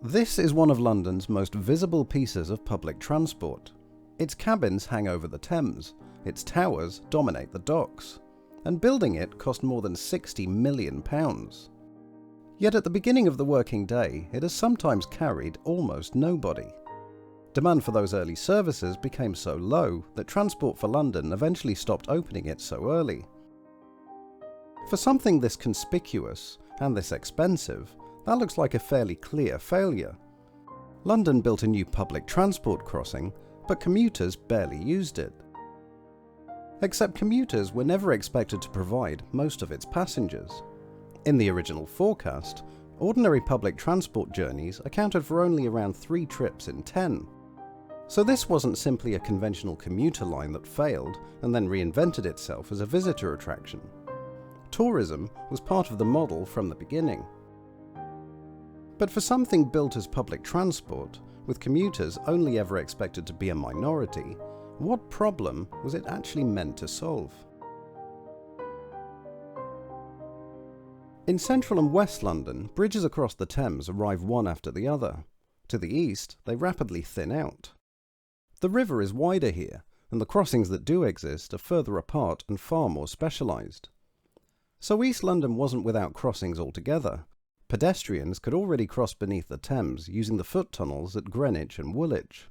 This is one of London's most visible pieces of public transport. Its cabins hang over the Thames, its towers dominate the docks, and building it cost more than £60 million. Yet at the beginning of the working day, it has sometimes carried almost nobody. Demand for those early services became so low that Transport for London eventually stopped opening it so early. For something this conspicuous and this expensive, that looks like a fairly clear failure. London built a new public transport crossing, but commuters barely used it. Except commuters were never expected to provide most of its passengers. In the original forecast, ordinary public transport journeys accounted for only around 3 trips in 10. So this wasn't simply a conventional commuter line that failed and then reinvented itself as a visitor attraction. Tourism was part of the model from the beginning. But for something built as public transport, with commuters only ever expected to be a minority, what problem was it actually meant to solve? In central and west London, bridges across the Thames arrive one after the other. To the east, they rapidly thin out. The river is wider here, and the crossings that do exist are further apart and far more specialised. So East London wasn't without crossings altogether. Pedestrians could already cross beneath the Thames using the foot tunnels at Greenwich and Woolwich.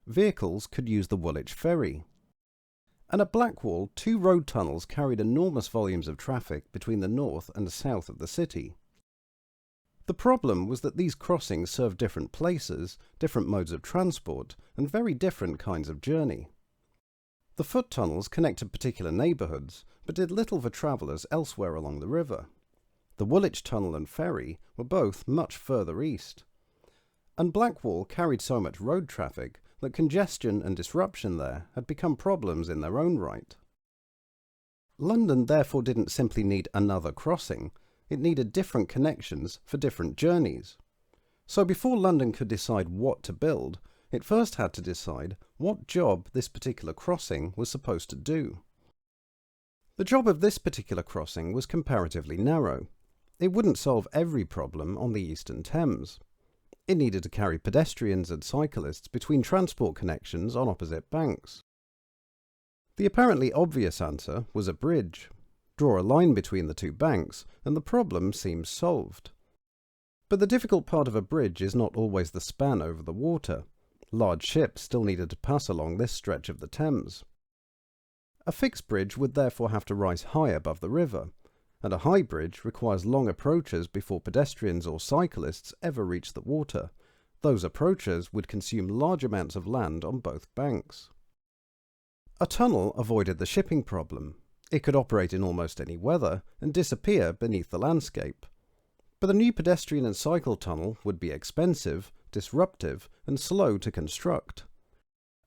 Vehicles could use the Woolwich ferry. And at Blackwall, 2 road tunnels carried enormous volumes of traffic between the north and south of the city. The problem was that these crossings served different places, different modes of transport, and very different kinds of journey. The foot tunnels connected particular neighbourhoods, but did little for travellers elsewhere along the river. The Woolwich Tunnel and ferry were both much further east. And Blackwall carried so much road traffic that congestion and disruption there had become problems in their own right. London therefore didn't simply need another crossing, it needed different connections for different journeys. So before London could decide what to build, it first had to decide what job this particular crossing was supposed to do. The job of this particular crossing was comparatively narrow. It wouldn't solve every problem on the Eastern Thames. It needed to carry pedestrians and cyclists between transport connections on opposite banks. The apparently obvious answer was a bridge. Draw a line between the 2 banks, and the problem seems solved. But the difficult part of a bridge is not always the span over the water. Large ships still needed to pass along this stretch of the Thames. A fixed bridge would therefore have to rise high above the river, and a high bridge requires long approaches before pedestrians or cyclists ever reach the water. Those approaches would consume large amounts of land on both banks. A tunnel avoided the shipping problem. It could operate in almost any weather and disappear beneath the landscape. But a new pedestrian and cycle tunnel would be expensive, disruptive, and slow to construct.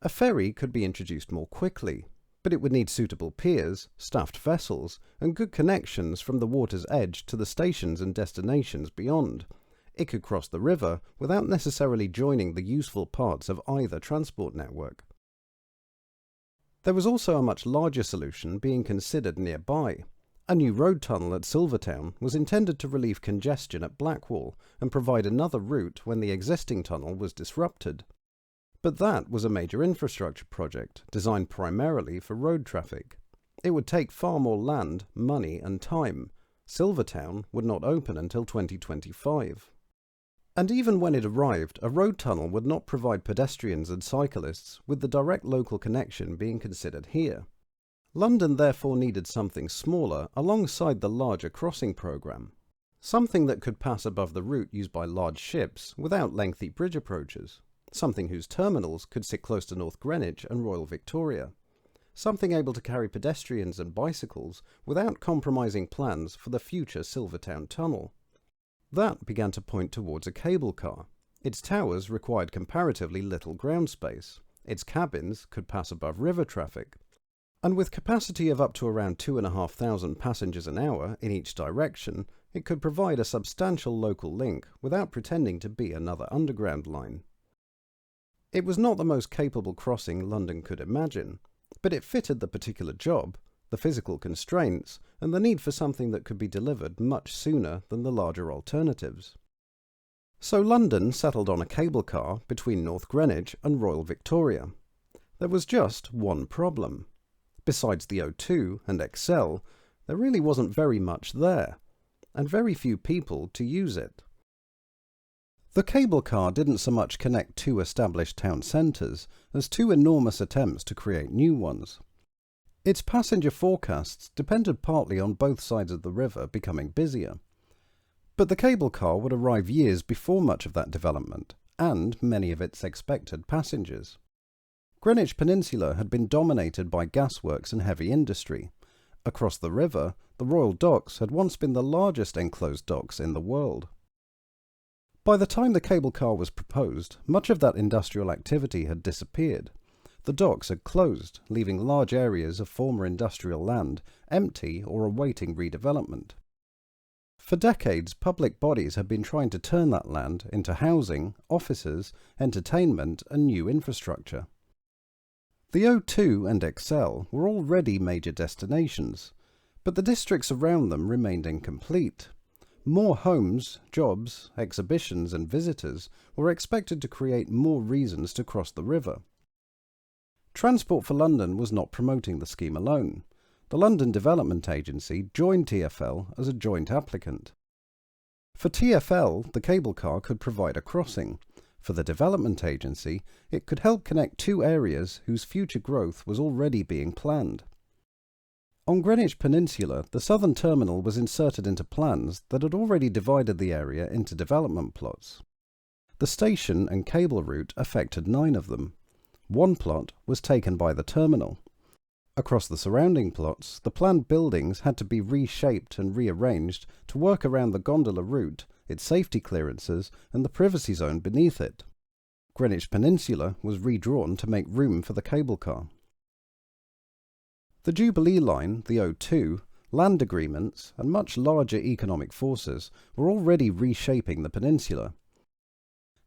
A ferry could be introduced more quickly, but it would need suitable piers, staffed vessels, and good connections from the water's edge to the stations and destinations beyond. It could cross the river without necessarily joining the useful parts of either transport network. There was also a much larger solution being considered nearby. A new road tunnel at Silvertown was intended to relieve congestion at Blackwall and provide another route when the existing tunnel was disrupted. But that was a major infrastructure project designed primarily for road traffic. It would take far more land, money, and time. Silvertown would not open until 2025. And even when it arrived, a road tunnel would not provide pedestrians and cyclists with the direct local connection being considered here. London therefore needed something smaller alongside the larger crossing programme. Something that could pass above the route used by large ships without lengthy bridge approaches. Something whose terminals could sit close to North Greenwich and Royal Victoria. Something able to carry pedestrians and bicycles without compromising plans for the future Silvertown Tunnel. That began to point towards a cable car. Its towers required comparatively little ground space. Its cabins could pass above river traffic. And with capacity of up to around 2,500 passengers an hour in each direction, it could provide a substantial local link without pretending to be another underground line. It was not the most capable crossing London could imagine, but it fitted the particular job, the physical constraints, and the need for something that could be delivered much sooner than the larger alternatives. So London settled on a cable car between North Greenwich and Royal Victoria. There was just one problem. Besides the O2 and Excel, there really wasn't very much there, and very few people to use it. The cable car didn't so much connect two established town centres as two enormous attempts to create new ones. Its passenger forecasts depended partly on both sides of the river becoming busier. But the cable car would arrive years before much of that development, and many of its expected passengers. Greenwich Peninsula had been dominated by gasworks and heavy industry. Across the river, the Royal Docks had once been the largest enclosed docks in the world. By the time the cable car was proposed, much of that industrial activity had disappeared. The docks had closed, leaving large areas of former industrial land empty or awaiting redevelopment. For decades, public bodies had been trying to turn that land into housing, offices, entertainment, and new infrastructure. The O2 and Excel were already major destinations, but the districts around them remained incomplete. More homes, jobs, exhibitions, and visitors were expected to create more reasons to cross the river. Transport for London was not promoting the scheme alone. The London Development Agency joined TfL as a joint applicant. For TfL, the cable car could provide a crossing. For the Development Agency, it could help connect two areas whose future growth was already being planned. On Greenwich Peninsula, the southern terminal was inserted into plans that had already divided the area into development plots. The station and cable route affected 9 of them. One plot was taken by the terminal. Across the surrounding plots, the planned buildings had to be reshaped and rearranged to work around the gondola route, its safety clearances, and the privacy zone beneath it. Greenwich Peninsula was redrawn to make room for the cable car. The Jubilee Line, the O2, land agreements, and much larger economic forces were already reshaping the peninsula.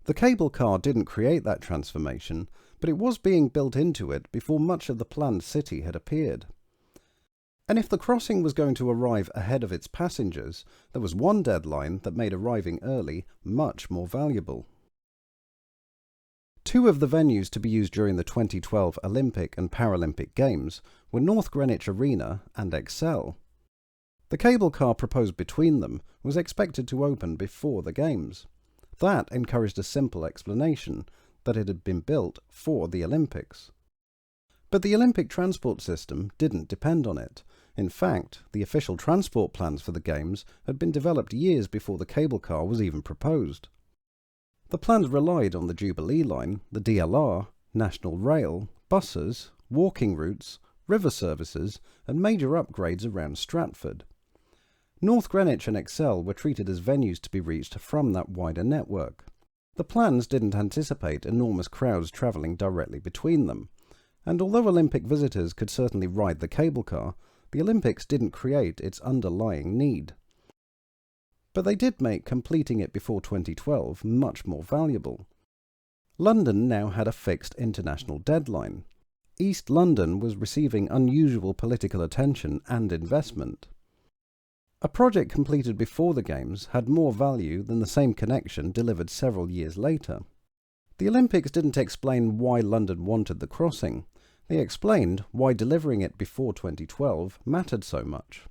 The cable car didn't create that transformation, but it was being built into it before much of the planned city had appeared. And if the crossing was going to arrive ahead of its passengers, there was one deadline that made arriving early much more valuable. 2 of the venues to be used during the 2012 Olympic and Paralympic Games were North Greenwich Arena and Excel. The cable car proposed between them was expected to open before the Games. That encouraged a simple explanation, that it had been built for the Olympics. But the Olympic transport system didn't depend on it. In fact, the official transport plans for the Games had been developed years before the cable car was even proposed. The plans relied on the Jubilee Line, the DLR, National Rail, buses, walking routes, river services, and major upgrades around Stratford. North Greenwich and Excel were treated as venues to be reached from that wider network. The plans didn't anticipate enormous crowds travelling directly between them, and although Olympic visitors could certainly ride the cable car, the Olympics didn't create its underlying need. But they did make completing it before 2012 much more valuable. London now had a fixed international deadline. East London was receiving unusual political attention and investment. A project completed before the Games had more value than the same connection delivered several years later. The Olympics didn't explain why London wanted the crossing. They explained why delivering it before 2012 mattered so much.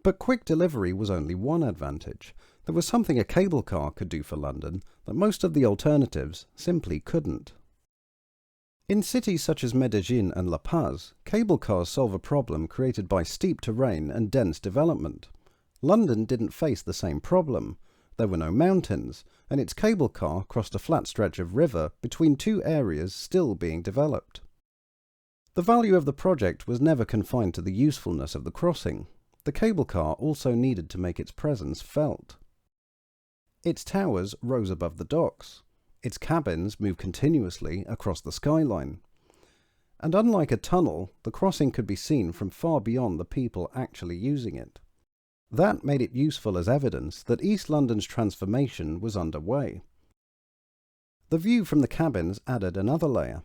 But quick delivery was only one advantage. There was something a cable car could do for London that most of the alternatives simply couldn't. In cities such as Medellin and La Paz, cable cars solve a problem created by steep terrain and dense development. London didn't face the same problem. There were no mountains, and its cable car crossed a flat stretch of river between 2 areas still being developed. The value of the project was never confined to the usefulness of the crossing. The cable car also needed to make its presence felt. Its towers rose above the docks. Its cabins moved continuously across the skyline. And unlike a tunnel, the crossing could be seen from far beyond the people actually using it. That made it useful as evidence that East London's transformation was underway. The view from the cabins added another layer.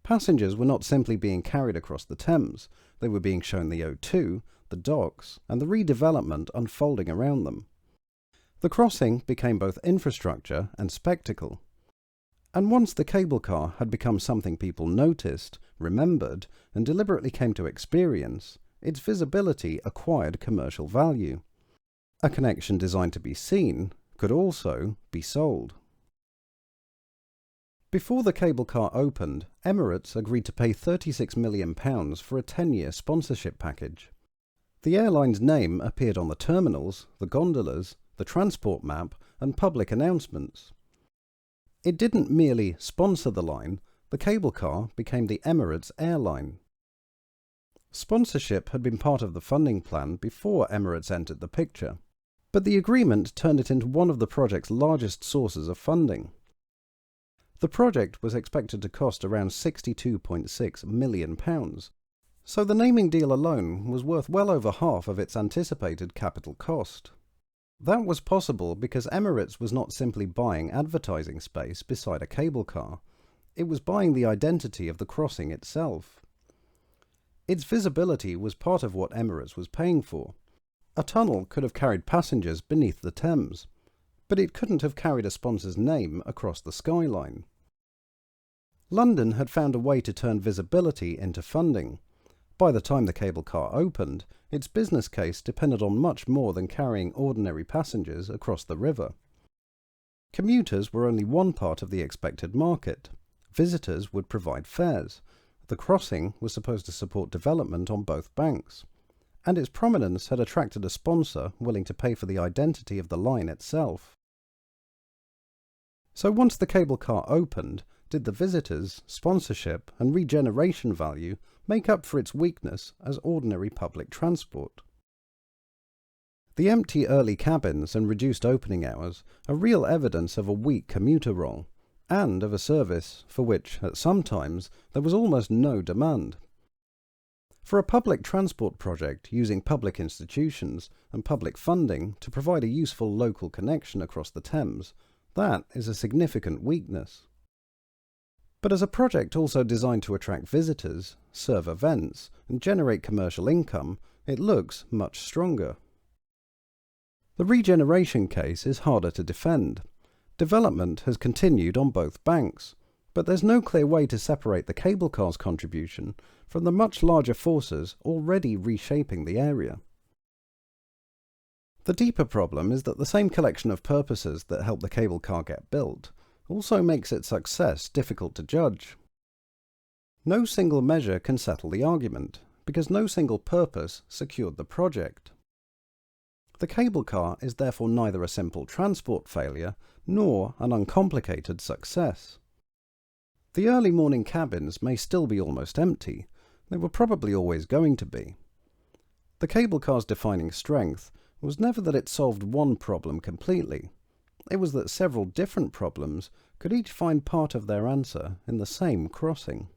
Passengers were not simply being carried across the Thames, they were being shown the O2, the docks, and the redevelopment unfolding around them. The crossing became both infrastructure and spectacle. And once the cable car had become something people noticed, remembered, and deliberately came to experience, its visibility acquired commercial value. A connection designed to be seen could also be sold. Before the cable car opened, Emirates agreed to pay £36 million for a 10-year sponsorship package. The airline's name appeared on the terminals, the gondolas, the transport map, and public announcements. It didn't merely sponsor the line, the cable car became the Emirates Air Line. Sponsorship had been part of the funding plan before Emirates entered the picture, but the agreement turned it into one of the project's largest sources of funding. The project was expected to cost around £62.6 million, so the naming deal alone was worth well over half of its anticipated capital cost. That was possible because Emirates was not simply buying advertising space beside a cable car, it was buying the identity of the crossing itself. Its visibility was part of what Emirates was paying for. A tunnel could have carried passengers beneath the Thames, but it couldn't have carried a sponsor's name across the skyline. London had found a way to turn visibility into funding. By the time the cable car opened, its business case depended on much more than carrying ordinary passengers across the river. Commuters were only one part of the expected market. Visitors would provide fares. The crossing was supposed to support development on both banks, and its prominence had attracted a sponsor willing to pay for the identity of the line itself. So once the cable car opened, did the visitors, sponsorship, and regeneration value make up for its weakness as ordinary public transport? The empty early cabins and reduced opening hours are real evidence of a weak commuter role, and of a service for which, at some times, there was almost no demand. For a public transport project using public institutions and public funding to provide a useful local connection across the Thames, that is a significant weakness. But as a project also designed to attract visitors, serve events, and generate commercial income, it looks much stronger. The regeneration case is harder to defend. Development has continued on both banks, but there's no clear way to separate the cable car's contribution from the much larger forces already reshaping the area. The deeper problem is that the same collection of purposes that helped the cable car get built also makes its success difficult to judge. No single measure can settle the argument, because no single purpose secured the project. The cable car is therefore neither a simple transport failure nor an uncomplicated success. The early morning cabins may still be almost empty. They were probably always going to be. The cable car's defining strength was never that it solved one problem completely. It was that several different problems could each find part of their answer in the same crossing.